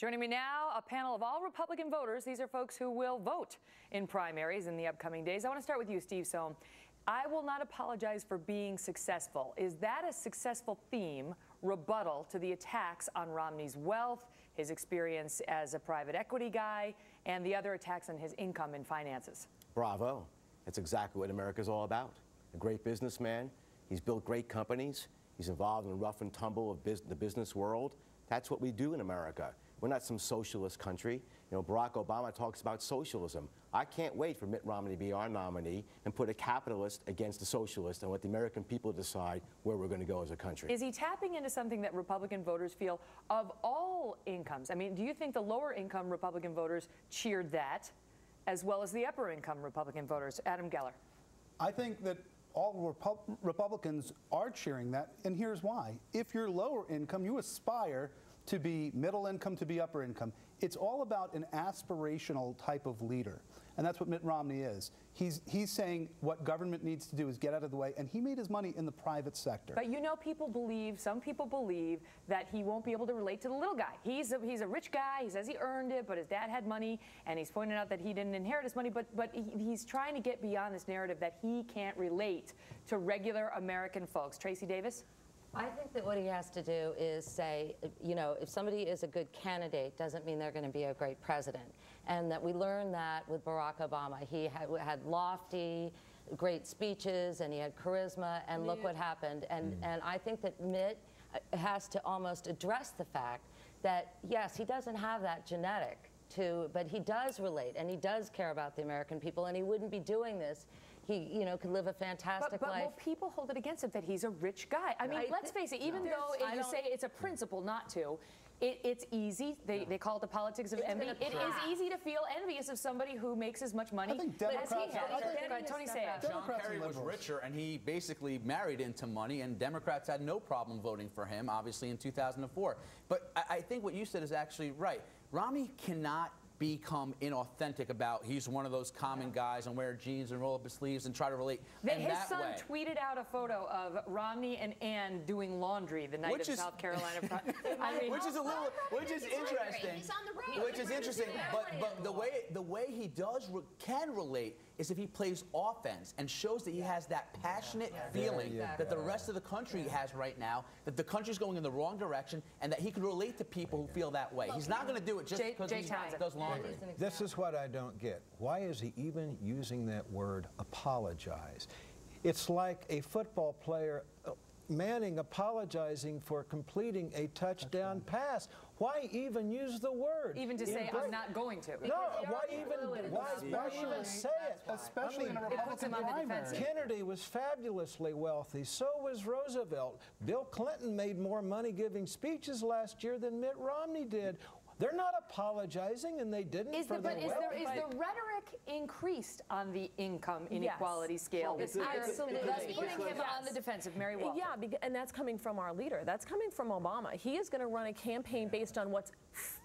Joining me now, a panel of all Republican voters. These are folks who will vote in primaries in the upcoming days. I want to start with you, Steve Sohm. I will not apologize for being successful. Is that a successful theme, rebuttal to the attacks on Romney's wealth, his experience as a private equity guy, and the other attacks on his income and finances? Bravo. That's exactly what America's all about. A great businessman. He's built great companies. He's involved in the rough and tumble of the business world. That's what we do in America. We're not some socialist country. You know, Barack Obama talks about socialism. I can't wait for Mitt Romney to be our nominee and put a capitalist against a socialist and let the American people decide where we're going to go as a country. Is he tapping into something that Republican voters feel of all incomes? I mean, do you think the lower income Republican voters cheered that as well as the upper income Republican voters? Adam Geller. I think that all Republicans are cheering that, and here's why. If you're lower income, you aspire to be middle income, to be upper income. It's all about an aspirational type of leader, and that's what Mitt Romney is. He's saying what government needs to do is get out of the way, and he made his money in the private sector. But you know, some people believe that he won't be able to relate to the little guy. He's a rich guy. He says he earned it, but his dad had money, and he's pointed out that he didn't inherit his money. But he's trying to get beyond this narrative that he can't relate to regular American folks. Tracy Davis? I think that what he has to do is say, you know, if somebody is a good candidate, doesn't mean they're going to be a great president. And that we learned that with Barack Obama. He had lofty, great speeches, and he had charisma, and look what happened. And I think that Mitt has to almost address the fact that, yes, he doesn't have that genetic, but he does relate, and he does care about the American people, and he wouldn't be doing this. He, you know, could live a fantastic life. But will people hold it against him that he's a rich guy? I mean, let's face it, even though you say it's a principle not to, it's easy. They call it the politics of envy. It is easy to feel envious of somebody who makes as much money as he has. Tony Sayegh. John Kerry was richer, and he basically married into money, and Democrats had no problem voting for him, obviously, in 2004. But I think what you said is actually right. Romney cannot become inauthentic about he's one of those common guys and wear jeans and roll up his sleeves and try to relate. His son tweeted out a photo of Romney and Ann doing laundry the night of South Carolina. I mean, which is interesting. He's on the road. Which is interesting. But the way he can relate is if he plays offense and shows that he has that passionate feeling that the rest of the country has right now, that the country's going in the wrong direction, and that he can relate to people who feel that way. He's not going to do it just because he does laundry. This is what I don't get. Why is he even using that word apologize? It's like a football player, Manning, apologizing for completing a touchdown pass. Why even use the word? Even to say, I'm not going to. No, why even say it? Especially in a Republican primary. Kennedy was fabulously wealthy. So was Roosevelt. Bill Clinton made more money giving speeches last year than Mitt Romney did. They're not apologizing, and they didn't for their wealth. Is the rhetoric increased on the income inequality scale this year? Absolutely. Thus putting him on the defensive, Mary Walker. Yeah, and that's coming from our leader. That's coming from Obama. He is going to run a campaign based on what's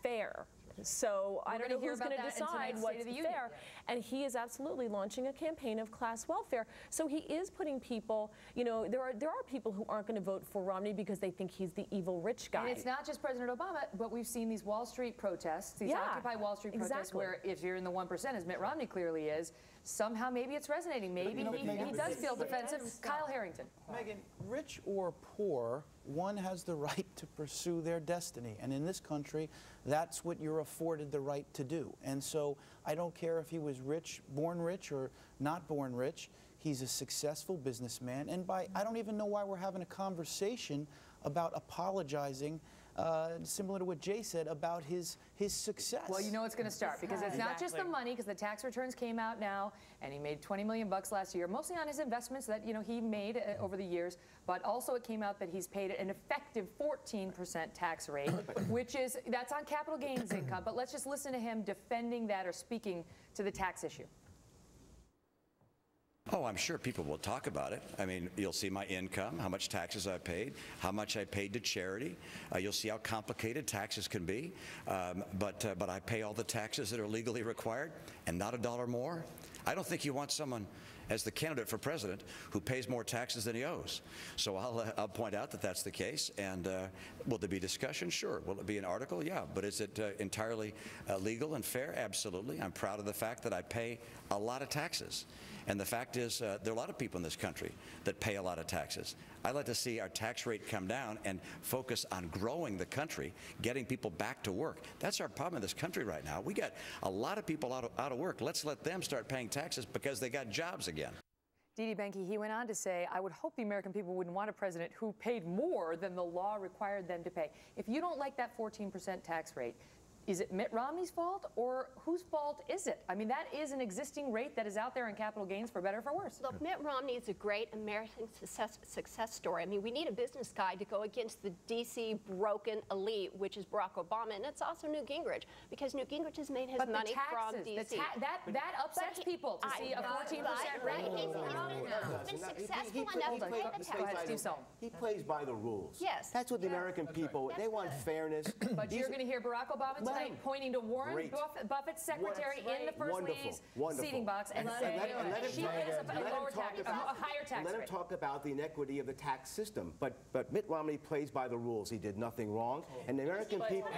fair. So I don't know who's going to decide what's fair. And he is absolutely launching a campaign of class welfare. So he is putting people, you know, there are people who aren't going to vote for Romney because they think he's the evil rich guy. And it's not just President Obama, but we've seen these Wall Street protests, these Occupy Wall Street protests, where if you're in the 1%, as Mitt Romney clearly is, somehow maybe it's resonating. Maybe he does feel defensive. Kyle Harrington. Megan, rich or poor, one has the right to pursue their destiny. And in this country, that's what you're afforded the right to do. And so I don't care if he was rich, born rich, or not born rich. He's a successful businessman. And I don't even know why we're having a conversation about apologizing, similar to what Jay said, about his success. Well, you know it's going to start, because it's not just the money, because the tax returns came out now, and he made $20 million last year, mostly on his investments that he made over the years, but also it came out that he's paid an effective 14% tax rate, that's on capital gains income. But let's just listen to him defending that or speaking to the tax issue. Oh, I'm sure people will talk about it. I mean, you'll see my income, how much taxes I paid, how much I paid to charity. You'll see how complicated taxes can be. But I pay all the taxes that are legally required, and not a dollar more. I don't think you want someone as the candidate for president who pays more taxes than he owes. So I'll point out that that's the case. And will there be discussion? Sure. Will it be an article? Yeah. But is it entirely legal and fair? Absolutely. I'm proud of the fact that I pay a lot of taxes. And the fact is, there are a lot of people in this country that pay a lot of taxes. I'd like to see our tax rate come down and focus on growing the country, getting people back to work. That's our problem in this country right now. We got a lot of people out of work. Let's let them start paying taxes because they got jobs again. Didi Benke, he went on to say, I would hope the American people wouldn't want a president who paid more than the law required them to pay. If you don't like that 14% tax rate, is it Mitt Romney's fault, or whose fault is it? I mean, that is an existing rate that is out there in capital gains, for better or for worse. Look, Mitt Romney is a great American success story. I mean, we need a business guy to go against the D.C. broken elite, which is Barack Obama, and it's also Newt Gingrich, because Newt Gingrich has made his money from D.C. That upsets people to see a 14% rate. He's been successful enough to pay the taxes. He plays by the rules. Yes. That's what the American people, they want fairness. But you're going to hear Barack Obama tonight pointing to Warren Buffett's secretary in the First Lady's seating box and saying she pays a higher tax rate. Let him talk about the inequity of the tax system. But Mitt Romney plays by the rules. He did nothing wrong. And the American people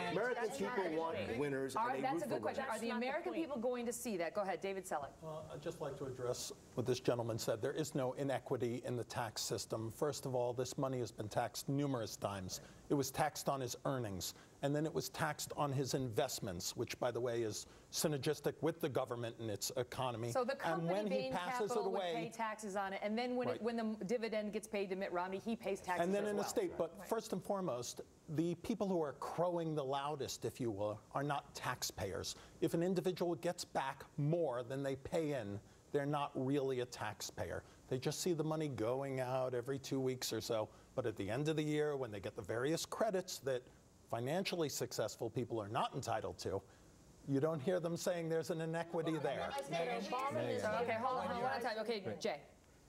want winners. That's a good question. Are the American people going to see that? Go ahead, David Selig. I'd just like to address what this gentleman said. There is no inequity in the tax system. First of all, this money has been taxed numerous times. It was taxed on his earnings, and then it was taxed on his investments, which, by the way, is synergistic with the government and its economy. So the company, and when Bain he passes Capital, it away, would pay taxes on it, and then when the dividend gets paid to Mitt Romney, he pays taxes and then as in well. a state. But first and foremost, the people who are crowing the loudest, if you will, are not taxpayers. If an individual gets back more than they pay in, they're not really a taxpayer. They just see the money going out every 2 weeks or so. But at the end of the year, when they get the various credits that financially successful people are not entitled to, you don't hear them saying there's an inequity there. Okay, hold on. Okay, Jay.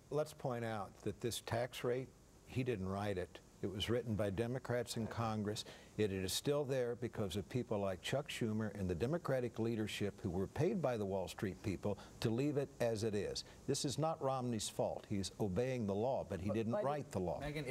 Let's point out that this tax rate, he didn't write it. It was written by Democrats in Congress. It is still there because of people like Chuck Schumer and the Democratic leadership who were paid by the Wall Street people to leave it as it is. This is not Romney's fault. He's obeying the law, but he didn't write the law. Megyn,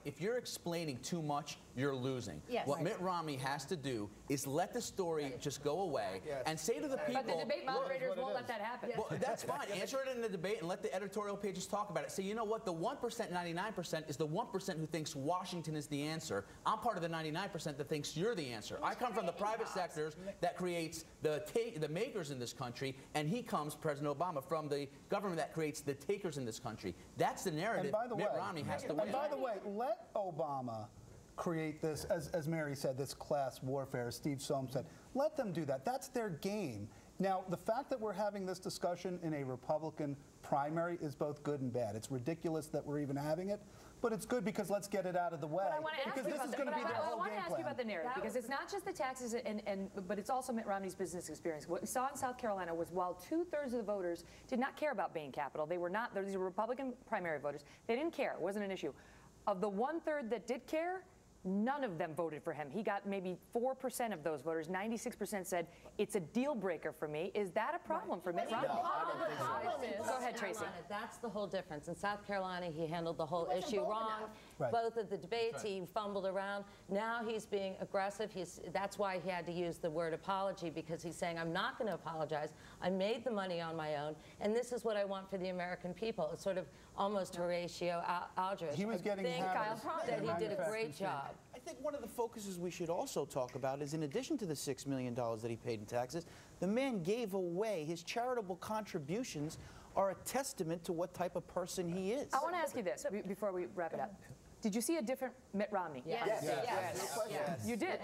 if you're explaining too much, you're losing. Yes. What Mitt Romney has to do is let the story just go away and say to the people. But the debate moderators won't let that happen. Well, that's fine. Answer it in the debate and let the editorial pages talk about it. Say, you know what? The 1%, 99% is the 1% who thinks Washington is the answer. I'm part of the 99% that thinks you're the answer. I come from the private sectors that creates the makers in this country, and he comes, President Obama, from the government that creates the takers in this country. That's the narrative Mitt Romney has to win. And by the way, let Obama create this, as Mary said, this class warfare, Steve Sohm said. Let them do that. That's their game. Now, the fact that we're having this discussion in a Republican primary is both good and bad. It's ridiculous that we're even having it, but it's good because let's get it out of the way. Because this is going to be their whole game plan. I want to ask you about the narrative, because it's not just the taxes, but it's also Mitt Romney's business experience. What we saw in South Carolina was while 2/3 of the voters did not care about Bain Capital, they were not, these were Republican primary voters, they didn't care. It wasn't an issue. Of the 1/3 that did care, none of them voted for him. He got maybe 4% of those voters. 96% said it's a deal breaker for me. Is that a problem for Mitt Romney? Go ahead, Tracy. That's the whole difference. In South Carolina, he handled the whole issue wrong. Both of the debates, he fumbled around. Now he's being aggressive. That's why he had to use the word apology, because he's saying, I'm not going to apologize. I made the money on my own, and this is what I want for the American people. It's sort of almost Horatio Aldrich. He was getting that he did a great job. I think one of the focuses we should also talk about is, in addition to the $6 million that he paid in taxes, the man gave away. His charitable contributions are a testament to what type of person he is. I want to ask you this before we wrap it up. Did you see a different Mitt Romney? Yes. You did.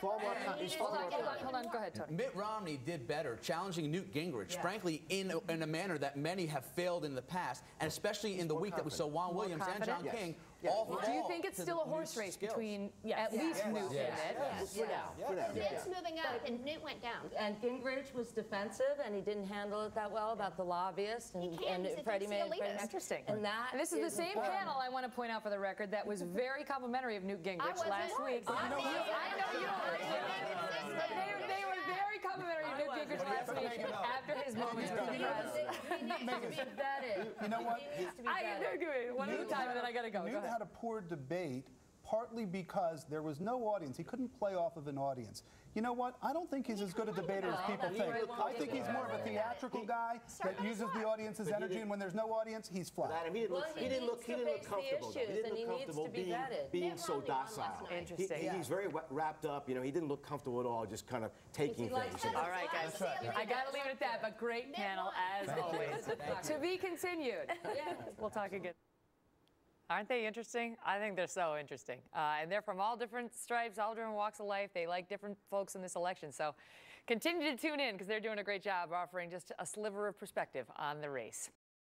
Hold on. Go ahead, Tony. Mitt Romney did better, challenging Newt Gingrich, frankly, in a manner that many have failed in the past, and especially in the week that we saw Juan Williams and John King. Do you think it's still a horse race between at least Newt and Mitt? Mitt's moving up, and Newt went down. And Gingrich was defensive, and he didn't handle it that well about the lobbyists, and Freddie Mae. Interesting. And this is the same panel, I want to point out for the record, that was very complimentary of Newt Gingrich last week. I know you don't like it. They were very complimentary of Newt Gingrich last week after his moments with the press. needs to be vetted. You know what? He needs to be vetted. One at a time, and then I got to go. Newt had a poor debate, partly because there was no audience. He couldn't play off of an audience. You know what? I don't think he's as good a debater as people think. I think he's more of a theatrical guy that uses the audience's energy, and when there's no audience, he's flat. He didn't look comfortable. He didn't look comfortable being so docile. Interesting. He's very wrapped up. You know, he didn't look comfortable at all, just kind of taking things. All right, guys. I got to leave it at that, but great panel as always. To be continued. We'll talk again. Aren't they interesting? I think they're so interesting. And they're from all different stripes, all different walks of life. They like different folks in this election. So continue to tune in because they're doing a great job offering just a sliver of perspective on the race.